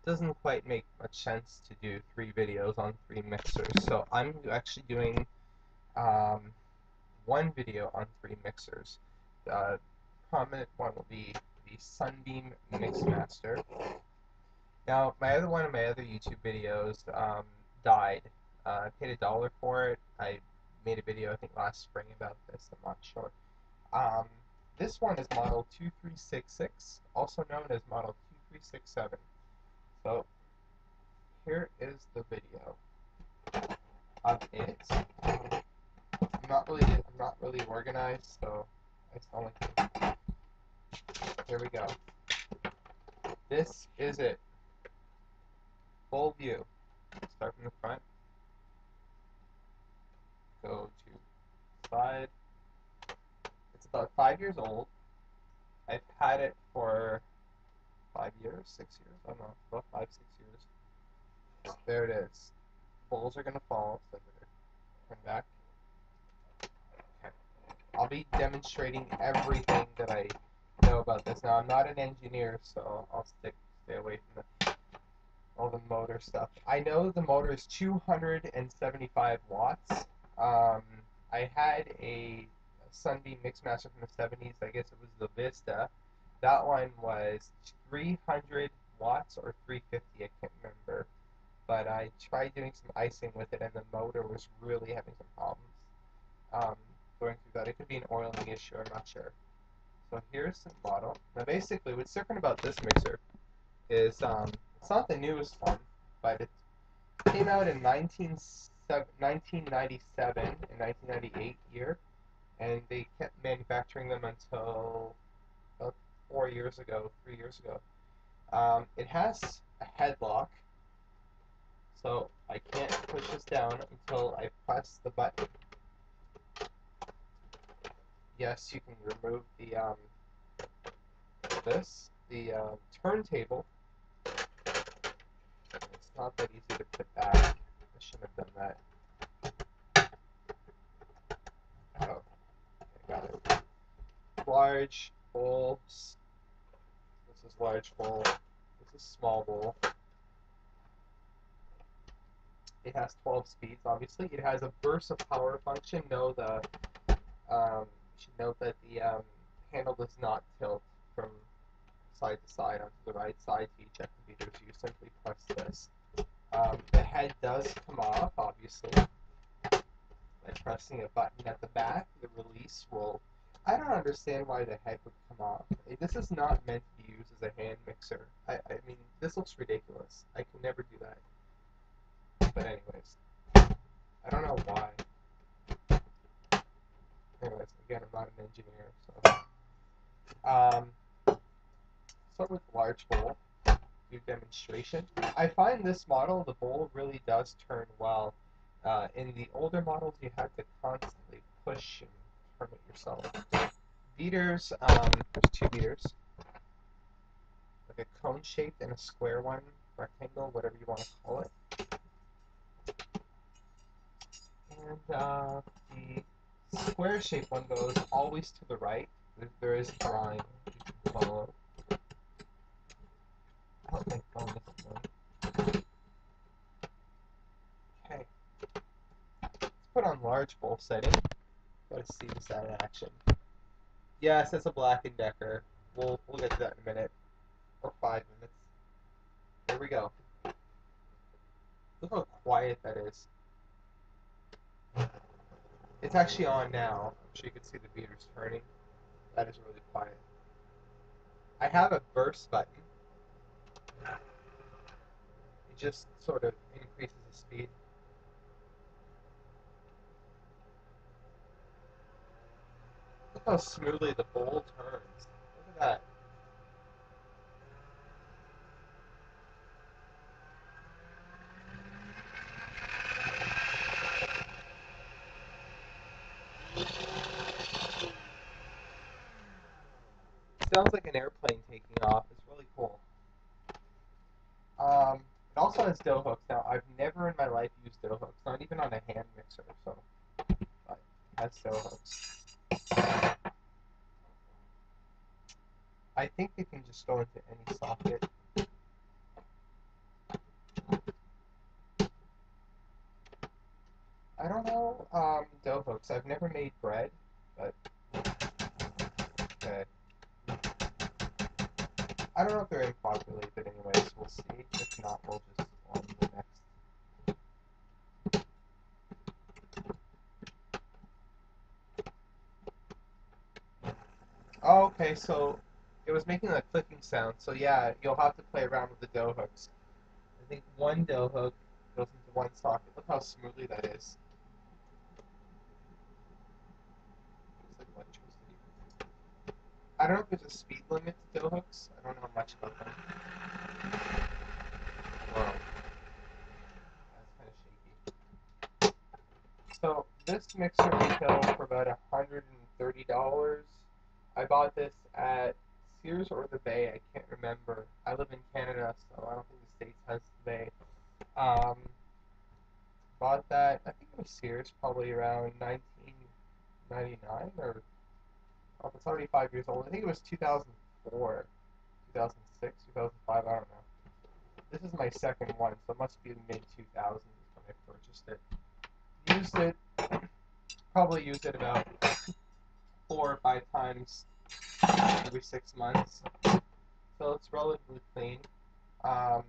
doesn't quite make much sense to do 3 videos on 3 mixers. So I'm actually doing um, one video on 3 mixers. The prominent one will be the Sunbeam Mixmaster. Now, one of my other YouTube videos died. I paid $1 for it. I made a video, I think, last spring about this. I'm not sure. Um, this one is model 2366, also known as model 2367. So here is the video of it. I'm not really organized, so I just don't like. Here we go. This is it. Full view. Start from the front. Go to side. It's about 5 years old. I've had it for 5 years, 6 years. I don't know, about 5, 6 years. There it is. Bowls are gonna fall, so I'm gonna turn back. Okay. I'll be demonstrating everything that I know about this. Now I'm not an engineer, so I'll stay away from all the motor stuff. I know the motor is 275 watts. I had a Sunbeam Mixmaster from the 70s. I guess it was the Vista. That one was 300 watts or 350. I can't remember. But I tried doing some icing with it, and the motor was really having some problems going through that. It could be an oiling issue. I'm not sure. So here's the model. Now, basically, what's different about this mixer is it's not the newest one, but it came out in 1997 and 1998 year, and they kept manufacturing them until about 4 years ago, 3 years ago. It has a headlock, so I can't push this down until I press the button. Yes, you can remove the turntable. It's not that easy to put back. I shouldn't have done that. Oh, I got it. Large bowls. This is large bowl. This is small bowl. It has 12 speeds, obviously. It has a burst of power function. You should note that the handle does not tilt from side to side onto the right side to eject the beater, so you simply press this. The head does come off, obviously, by pressing a button at the back. The release will... I don't understand why the head would come off. This is not meant to be used as a hand mixer. I mean, this looks ridiculous. I can never do that. But anyways, I don't know why. Anyways, again, I'm not an engineer, so... start with large bowl. Do demonstration. I find this model, the bowl really does turn well. In the older models, you have to constantly push and turn it yourself. Beaters, there's 2 beaters. Like a cone shaped and a square one, rectangle, whatever you want to call it. And the square shaped one goes always to the right. There is a drawing you can follow. I don't think phone this one. Okay. Let's put on large bowl setting. Let's see this out in action. Yes, that's a Black & Decker. We'll get to that in a minute. Or 5 minutes. Here we go. Look how quiet that is. It's actually on now. I'm sure you can see the beaters turning. That is really quiet. I have a burst button. It just sort of increases the speed. Look how smoothly the bowl turns. Look at that. It sounds like an airplane taking off. It's really cool. It also has dough hooks. Now, I've never in my life used dough hooks, not even on a hand mixer, so but it has dough hooks. I think they can just go into any socket. Because I've never made bread, but okay. I don't know if they're in populated anyways. We'll see. If not, we'll just on to the next. Oh, okay, so it was making a clicking sound. So yeah, you'll have to play around with the dough hooks. I think one dough hook goes into one socket. Look how smoothly that is. It's like electricity. I don't know if there's a speed limit to dough hooks. I don't know much about them. Whoa, that's kind of shaky. So this mixer retails for about $130. I bought this at Sears or the Bay. I can't remember. I live in Canada, so I don't think the States has the Bay. Um, Bought that. I think it was Sears, probably around 1999 or oh, it's already 5 years old. I think it was 2004, 2006, 2005. I don't know. This is my second one, so it must be mid 2000s when I purchased it. Used it, probably used it about 4 or 5 times every 6 months, so it's relatively clean. Um,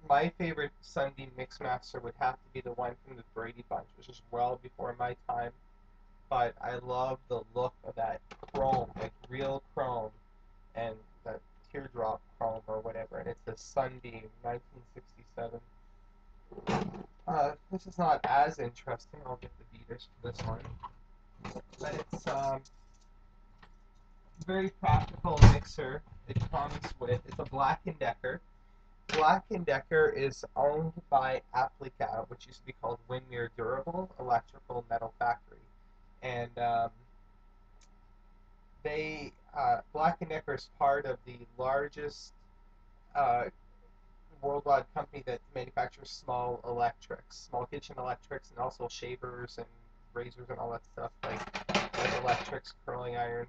my favorite Sunbeam Mixmaster would have to be the one from the Brady Bunch, which is well before my time. But I love the look of that chrome, like real chrome, and that teardrop chrome or whatever. And it's a Sunbeam 1967. This is not as interesting. I'll get the beaters for this one, but it's a very practical mixer. It comes with it's a Black & Decker. Black & Decker is owned by Applica, which used to be called Winmere Durable Electrical Metal Factory, and they Black & Decker is part of the largest uh, worldwide company that manufactures small electrics, small kitchen electrics, and also shavers and razors and all that stuff like electrics, curling irons.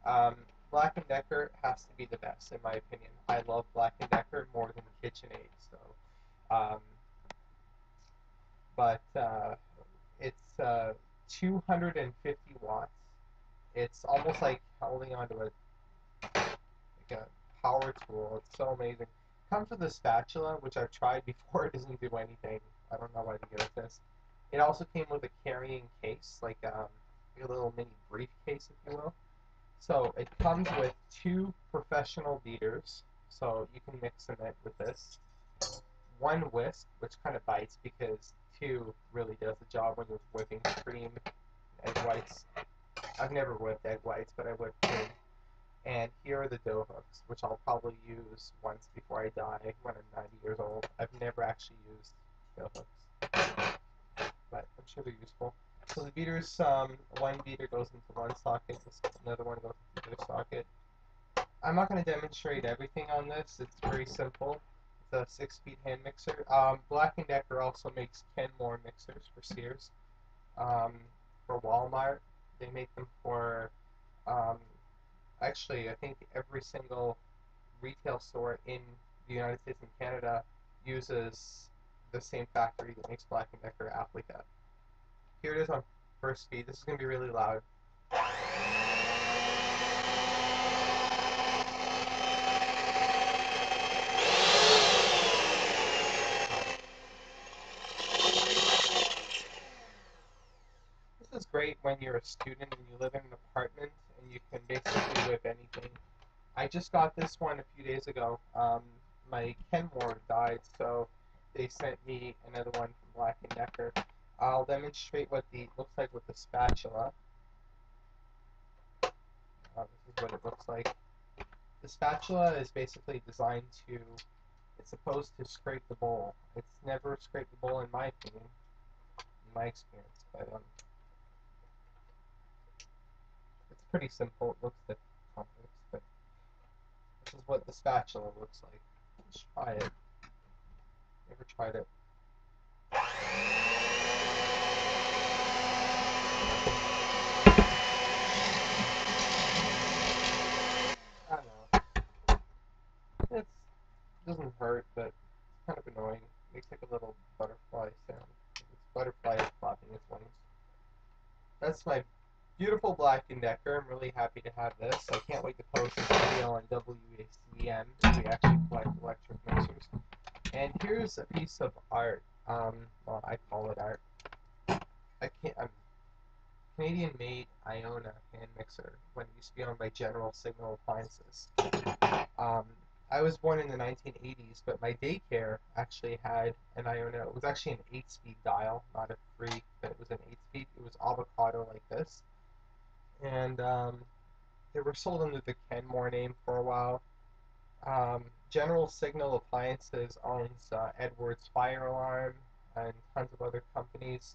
Um, Black & Decker has to be the best in my opinion. I love Black & Decker more than KitchenAid. Um, but it's 250 watts. It's almost like holding onto like a power tool. It's so amazing. Comes with a spatula, which I've tried before. It doesn't do anything. I don't know why they get this. It also came with a carrying case, like a little mini briefcase, if you will. So it comes with two professional beaters, so you can mix them in with this. One whisk, which kind of bites because two really does the job when you're whipping cream, egg whites. I've never whipped egg whites, but I whipped cream. And here are the dough hooks, which I'll probably use once before I die when I'm 90 years old. I've never actually used dough hooks, but I'm sure they're useful. So the beaters, one beater goes into one socket, another one goes into the other socket. I'm not going to demonstrate everything on this. It's very simple. It's a 6-speed hand mixer. Black & Decker also makes Kenmore mixers for Sears. Um, for Walmart, they make them for um, actually, I think every single retail store in the United States and Canada uses the same factory that makes Black & Decker Applica. Here it is on first speed. This is going to be really loud. This is great when you're a student and you live in an apartment and you can basically whip anything. I just got this one a few days ago. My Kenmore died, so they sent me another one from Black & Decker. I'll demonstrate what the looks like with the spatula. This is what it looks like. The spatula is basically designed to, it's supposed to scrape the bowl. It's never scraped the bowl in my opinion, in my experience, but it's pretty simple. It looks a bit complex, but this is what the spatula looks like. Let's try it. Never tried it. I don't know. It doesn't hurt, but it's kind of annoying. It makes like a little butterfly sound. It's butterfly flapping its wings. That's my beautiful Black & Decker. I'm really happy to have this. I can't wait to post this video on WACM if we actually collect electric mixers. And here's a piece of art. Well, I call it art. I'm Canadian-made Iona hand mixer when it used to be owned by General Signal Appliances. Um, I was born in the 1980s, but my daycare actually had an Iona. It was actually an 8-speed dial, not a 3, but it was an 8-speed. It was avocado like this. And they were sold under the Kenmore name for a while. General Signal Appliances owns Edwards Fire Alarm and tons of other companies.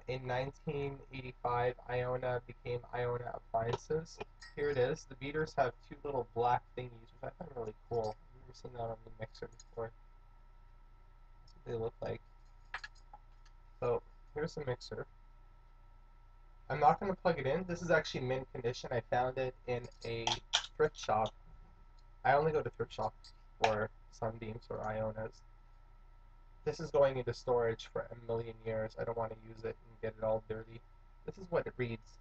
In 1985, Iona became Iona Appliances. Here it is. The beaters have two little black thingies, which I find really cool. I've never seen that on the mixer before. That's what they look like. So here's the mixer. I'm not going to plug it in. This is actually mint condition. I found it in a thrift shop. I only go to thrift shops for Sunbeams or Ionas. This is going into storage for a million years. I don't want to use it and get it all dirty. This is what it reads.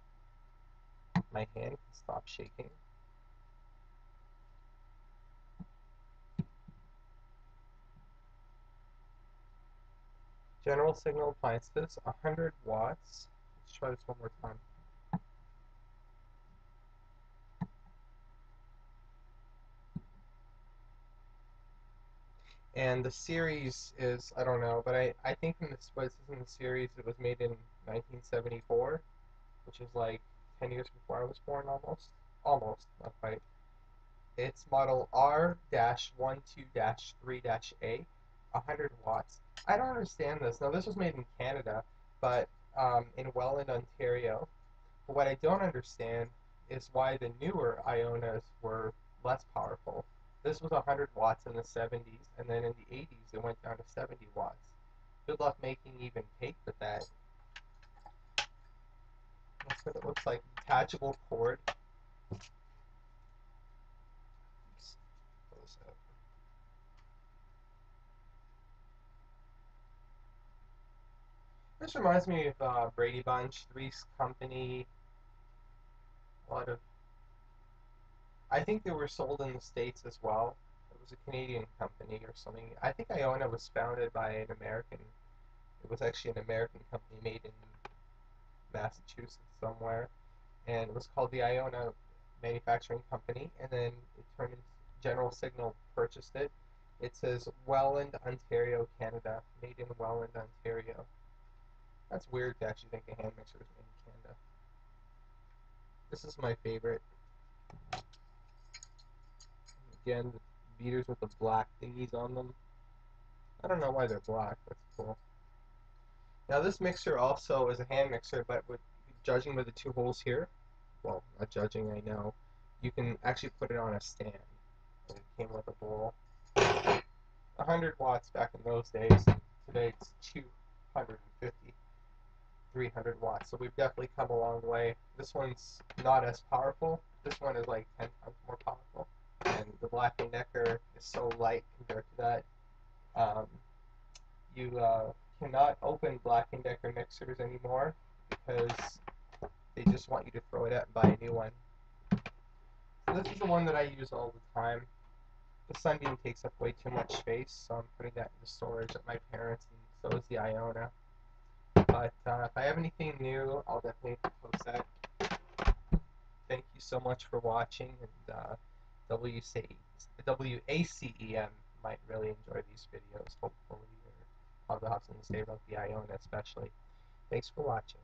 My hand can stop shaking. General Signal Appliances, 100 watts. Let's try this one more time. And the series is, I don't know, but I think in this was in the series it was made in 1974, which is like 10 years before I was born almost. Almost, not quite. It's model R-12-3-A, 100 watts. I don't understand this. Now, this was made in Canada, but in Welland, Ontario. But what I don't understand is why the newer Ionas were less powerful. This was 100 watts in the 70s, and then in the 80s it went down to 70 watts. Good luck making even cake with that. That's what it looks like. Detachable cord. Close up. This reminds me of Brady Bunch, Three's Company. A lot of. I think they were sold in the States as well. It was a Canadian company or something. I think Iona was founded by an American. It was actually an American company made in Massachusetts somewhere, and it was called the Iona Manufacturing Company. And then it turned into General Signal purchased it. It says Welland, Ontario, Canada, made in Welland, Ontario. That's weird to actually think a hand mixer was made in Canada. This is my favorite. Again, the beaters with the black thingies on them. I don't know why they're black. That's cool. Now this mixer also is a hand mixer, but with judging by the two holes here, well, not judging, I know, you can actually put it on a stand. And it came with a bowl. 100 watts back in those days. Today it's 250, 300 watts. So we've definitely come a long way. This one's not as powerful. This one is like 10 times more powerful. And the Black & Decker is so light compared to that. Um, you cannot open Black & Decker mixers anymore because they just want you to throw it out and buy a new one. So this is the one that I use all the time. The Sunbeam takes up way too much space, so I'm putting that into storage at my parents', and so is the Iona. But if I have anything new, I'll definitely post that. Thank you so much for watching, and WACEM might really enjoy these videos, hopefully, or I'll have something to say about the Iona especially. Thanks for watching.